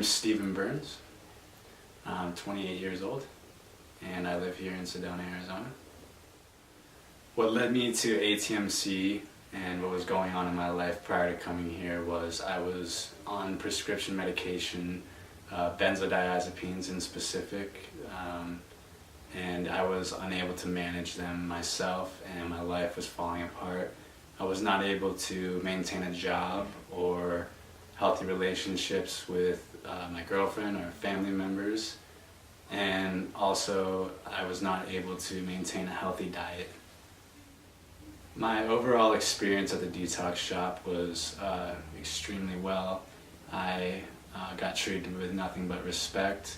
name's Stephen Burns. I'm 28 years old, and I live here in Sedona, Arizona. What led me to ATMC and what was going on in my life prior to coming here was I was on prescription medication, Benzodiazepines in specific, and I was unable to manage them myself, and my life was falling apart. I was not able to maintain a job or healthy relationships with my girlfriend or family members, and also I was not able to maintain a healthy diet. My overall experience at the detox shop was extremely well. I got treated with nothing but respect.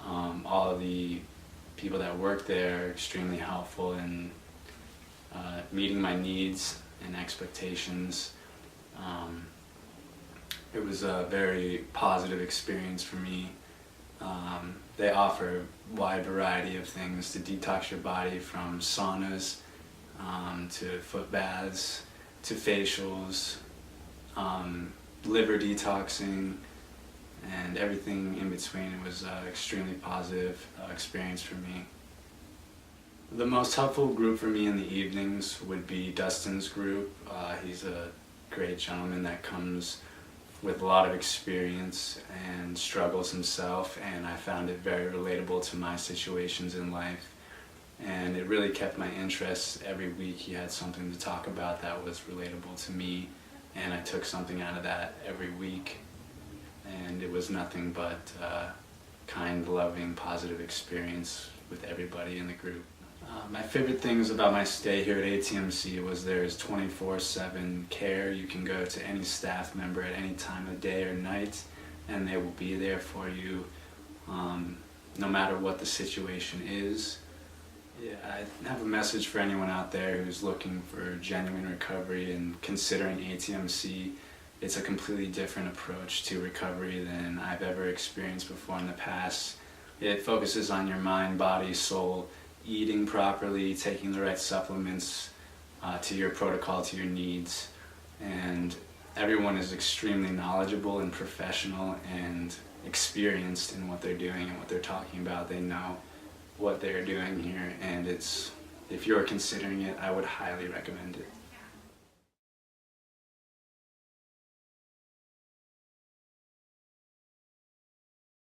All of the people that worked there are extremely helpful in meeting my needs and expectations. It was a very positive experience for me. They offer a wide variety of things to detox your body, from saunas to foot baths to facials, liver detoxing, and everything in between. It was an extremely positive experience for me. The most helpful group for me in the evenings would be Dustin's group. He's a great gentleman that comes with a lot of experience and struggles himself, and I found it very relatable to my situations in life, and it really kept my interest. Every week he had something to talk about that was relatable to me, and I took something out of that every week, and it was nothing but kind, loving, positive experience with everybody in the group. My favorite things about my stay here at ATMC was there's 24/7 care. You can go to any staff member at any time of day or night, and they will be there for you no matter what the situation is. Yeah, I have a message for anyone out there who's looking for genuine recovery and considering ATMC. It's a completely different approach to recovery than I've ever experienced before in the past. It focuses on your mind, body, soul, eating properly, taking the right supplements to your protocol, to your needs, and everyone is extremely knowledgeable and professional and experienced in what they're doing and what they're talking about. They know what they're doing here, and if you're considering it, I would highly recommend it.